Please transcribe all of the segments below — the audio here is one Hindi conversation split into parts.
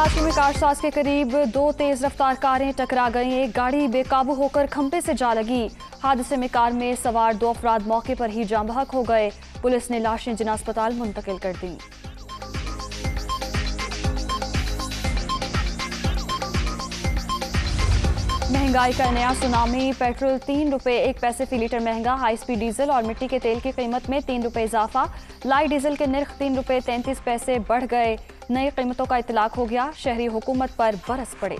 कराची में कारसाज के करीब दो तेज रफ्तार कारें टकरा गईं। एक गाड़ी बेकाबू होकर खंभे से जा लगी। हादसे में कार में सवार दो अफराद मौके पर ही जाम बहक हो गए। पुलिस ने लाशें जिना अस्पताल मुंतकिल कर दी। महंगाई का नया सुनामी। पेट्रोल 3 रुपए 1 पैसे फी लीटर महंगा। हाई स्पीड डीजल और मिट्टी के तेल की कीमत में 3 रुपए इजाफा। लाइट डीजल के निर्ख 3 रुपए 33 पैसे बढ़ गए। नई कीमतों का इतलाक हो गया। शहरी हुकूमत पर बरस पड़े।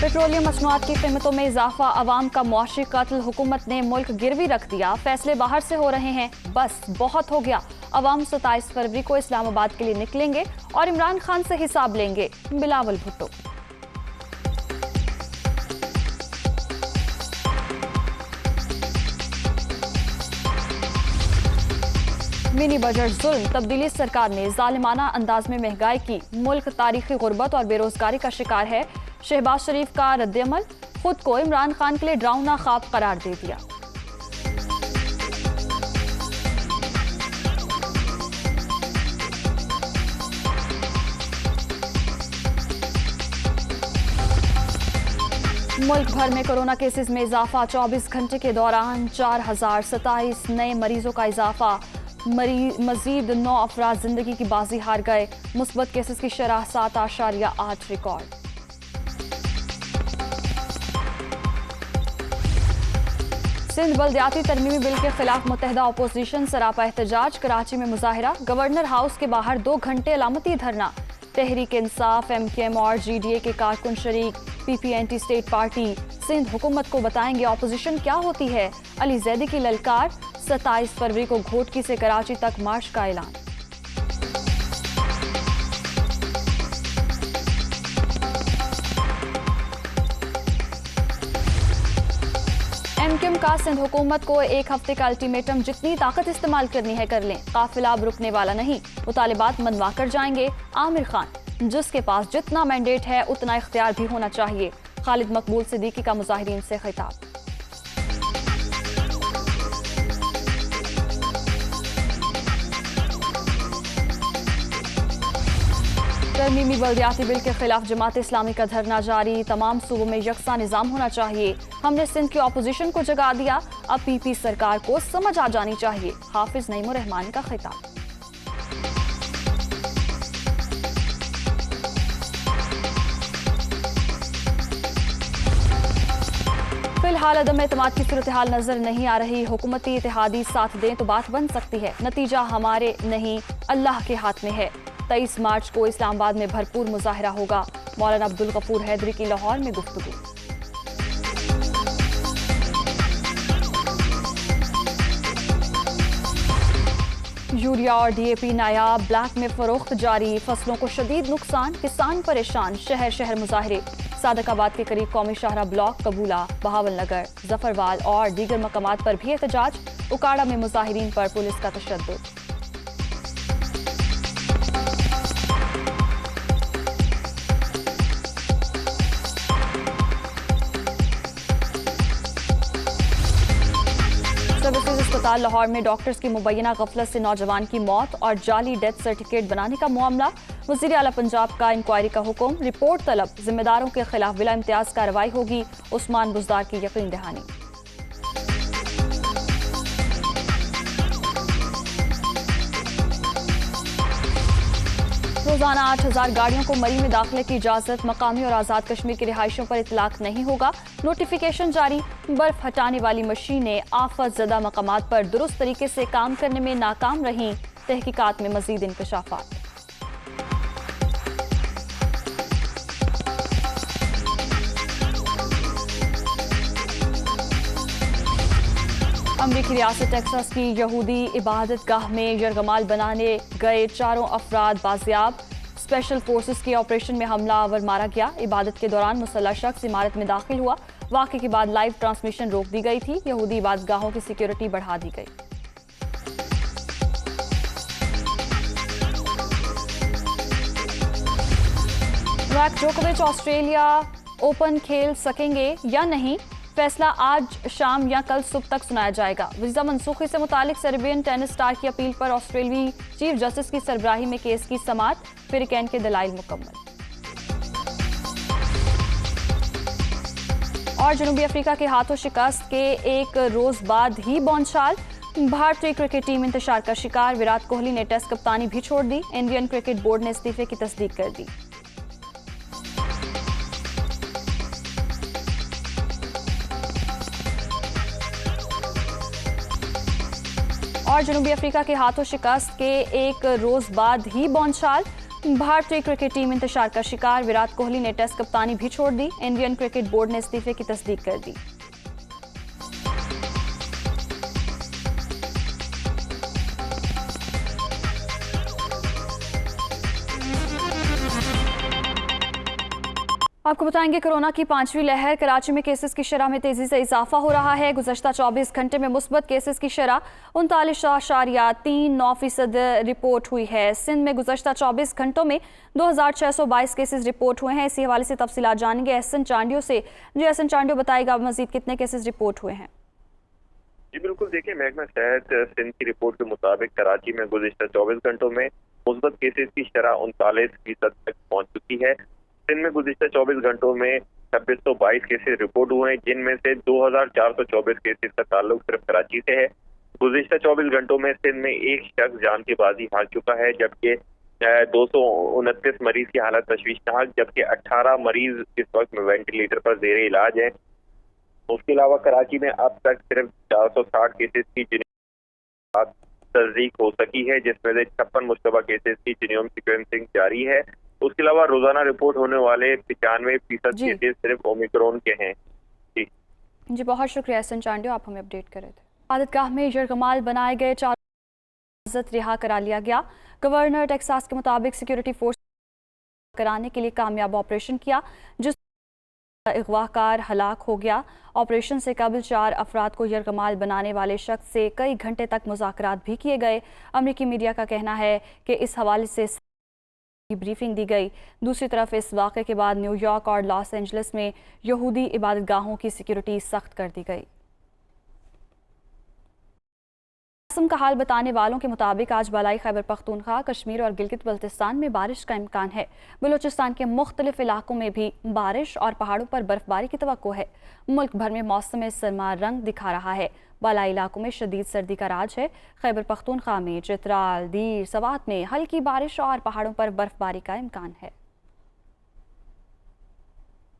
पेट्रोलियम मसनूआत की कीमतों में इजाफा। अवाम का मुआशी कत्ल। हुकूमत ने मुल्क गिरवी रख दिया। फैसले बाहर से हो रहे हैं। बस बहुत हो गया। अवाम 27 फरवरी को इस्लामाबाद के लिए निकलेंगे और इमरान खान से हिसाब लेंगे। बिलावल भुट्टो। मिनी बजट जुल्म। तब्दीली सरकार ने जालिमाना अंदाज में महंगाई की। मुल्क तारीखी गुर्बत और बेरोजगारी का शिकार है। शहबाज शरीफ का रद्दअमल। खुद को इमरान खान के लिए डरावना ख्वाब करार दे दिया। मुल्क भर में कोरोना केसेस में इजाफा। 24 घंटे के दौरान 4027 नए मरीजों का इजाफा। मजीद 9 अफराद जिंदगी की बाजी हार गए। मुस्बत केसेस की शरह 7.8 रिकॉर्ड। सिंध बल्दियाती तरमीमी बिल के खिलाफ मुत्तहदा अपोजिशन सरापा एहतजाज। कराची में मुजाहिरा। गवर्नर हाउस के बाहर 2 घंटे अलामती धरना। तहरीक इंसाफ, MKM और GDA के कारकुन शरीक। PPNT state party. सिंध हुकूमत को बताएंगे अपोजिशन क्या होती है। अली जैदी की ललकार। 27 फरवरी को घोटकी से कराची तक मार्च का ऐलान। MKM का सिंध हुकूमत को 1 हफ्ते का अल्टीमेटम। जितनी ताकत इस्तेमाल करनी है कर लें। काफिला अब रुकने वाला नहीं। मुतालिबात मनवा कर जाएंगे। आमिर खान। जिसके पास जितना मैंडेट है उतना इख्तियार भी होना चाहिए। खालिद मकबूल सिद्दीकी का मुजाहिरीन से खिताब। तरमीमी बल्दियाती बिल के खिलाफ जमात इस्लामी का धरना जारी। तमाम सूबों में यकसा निजाम होना चाहिए। हमने सिंध की अपोजिशन को जगा दिया। अब PP सरकार को समझ आ जानी चाहिए। हाफिज नईमुर रहमान का खिताब। फिलहाल अदम एतमाद की सूरत हाल नजर नहीं आ रही। हुकूमती इत्तेहादी साथ दें तो बात बन सकती है। नतीजा हमारे नहीं अल्लाह के हाथ में है। 23 मार्च को इस्लामाबाद में भरपूर मुजाहिरा होगा। मौलाना अब्दुल गफूर हैदरी की लाहौर में गुफ्तगू। यूरिया और DAP नायाब। ब्लैक में फरोख्त जारी। फसलों को शदीद नुकसान। किसान परेशान। शहर शहर मुजाहिरे। सादकाबाद के करीब कौमी शाहरा ब्लॉक, कबूला, बहावल नगर, जफरवाल और दीगर मकामात पर भी एहतजाज। उकाड़ा में मुजाहिरीन पर पुलिस का तशद्दुद। सर्विसेज अस्पताल लाहौर में डॉक्टर्स की मुबैना गफलत से नौजवान की मौत और जाली डेथ सर्टिफिकेट बनाने का मामला। वज़ीर आला पंजाब का इंक्वायरी का हुक्म। रिपोर्ट तलब। जिम्मेदारों के खिलाफ बिला इम्तियाज कार्रवाई होगी। उस्मान बुजदार की यकीन दहानी। रोजाना 8000 गाड़ियों को मरी में दाखिले की इजाजत। मकामी और आजाद कश्मीर की रिहाइशों पर इतलाक नहीं होगा। नोटिफिकेशन जारी। बर्फ हटाने वाली मशीनें आफत ज़दा मकामात पर दुरुस्त तरीके से काम करने में नाकाम रहीं। तहकीकात में मजीद इंकशाफात। अमरीकी रियासत टेक्सास की यहूदी इबादत गाह में यरगमाल बनाने गए 4 अफराद बाजियाब। स्पेशल फोर्सेस के ऑपरेशन में हमलावर मारा गया। इबादत के दौरान मुसल्लह शख्स इमारत में दाखिल हुआ। वाक़े के बाद लाइव ट्रांसमिशन रोक दी गई थी। यहूदी इबादत गाहों की सिक्योरिटी बढ़ा दी गई। नोवाक जोकोविच ऑस्ट्रेलिया ओपन खेल सकेंगे या नहीं, फैसला आज शाम या कल सुबह तक सुनाया जाएगा। वीजा मनसूखी से मुतालिक सेरेबियन टेनिस स्टार की अपील पर ऑस्ट्रेलियाई चीफ जस्टिस की सरबराही में केस की समाअत, फिर वीकेंड के दलाइल मुकम्मल। और जनूबी अफ्रीका के हाथों शिकस्त के एक रोज बाद ही बौछार, भारतीय क्रिकेट टीम इंतशार का शिकार। विराट कोहली ने टेस्ट कप्तानी भी छोड़ दी। इंडियन क्रिकेट बोर्ड ने इस्तीफे की तस्दीक कर दी। और जनूबी अफ्रीका के हाथों शिकस्त के एक रोज बाद ही बौछार, भारतीय क्रिकेट टीम इंतशार का शिकार। विराट कोहली ने टेस्ट कप्तानी भी छोड़ दी। इंडियन क्रिकेट बोर्ड ने इस्तीफे की तस्दीक कर दी। आपको बताएंगे कोरोना की 5वीं लहर, कराची में केसेस की शरह में तेजी से इजाफा हो रहा है। गुज़श्ता 24 घंटे में मुस्बत केसेस की शरह 39.39% रिपोर्ट हुई है। सिंध में गुज़श्ता 24 घंटों में 2622 केसेस रिपोर्ट हुए हैं। इसी हवाले से तफसीलात जानेंगे एहसन चांडियो से। जी एहसन चांडियो, बताएगा मजीद कितने केसेस रिपोर्ट हुए हैं? जी बिल्कुल, देखिए महकमा सेहत सिंध की रिपोर्ट के मुताबिक कराची में गुज़श्ता 24 घंटों में मुस्बत केसेस की शरह 39% तक पहुंच चुकी है। सिंध में गुज़श्ता 24 घंटों में 2622 केसेस रिपोर्ट हुए हैं, जिनमें से 2424 केसेस का ताल्लुक सिर्फ कराची से है। गुज़श्ता 24 घंटों में सिंध में एक शख्स जान की बाजी हार चुका है, जबकि 229 मरीज की हालत तशवीशनाक, जबकि 18 मरीज इस वक्त में वेंटिलेटर पर जेर इलाज है। उसके अलावा कराची में अब तक सिर्फ 460 केसेस की तस्दीक हो सकी है, जिसमें से 56 मुश्तबा केसेस की जीनोम सीक्वेंसिंग जारी है। उसके अलावा रोजाना रिपोर्ट होने वाले 95% केसेस सिर्फ ओमिक्रॉन के हैं। जी बहुत शुक्रिया एहसन चांडियो, आप हमें अपडेट कर रहे थे। आदतगाह में यरगमाल बनाए गए 4 रिहा करा लिया गया। गवर्नर टेक्सास के मुताबिक सिक्योरिटी फोर्स कराने के लिए कामयाब ऑपरेशन किया, जिस अगवाकार हलाक हो गया। ऑपरेशन से कबल 4 अफराद को यरगमाल बनाने वाले शख्स से कई घंटे तक मुज़ाकरात भी किए गए। अमरीकी मीडिया का कहना है कि इस हवाले से ब्रीफिंग दी गई। दूसरी तरफ इस वाक़े के बाद न्यूयॉर्क और लॉस एंजलिस में यहूदी इबादतगाहों की सिक्योरिटी सख्त कर दी गई। मौसम का हाल बताने वालों के मुताबिक आज बालाई खैबर पख्तूनख्वा, कश्मीर और गिलगित बल्तिस्तान में बारिश का इम्कान है। बलूचिस्तान के मुख्तलिफ इलाकों में भी बारिश और पहाड़ों पर बर्फबारी की तवक्को है। मुल्क भर में मौसम सरमा रंग दिखा रहा है। बालाई इलाकों में शदीद सर्दी का राज है। खैबर पख्तूनख्वा में चित्राल, दीर, सवात में हल्की बारिश और पहाड़ों पर बर्फबारी का इम्कान है।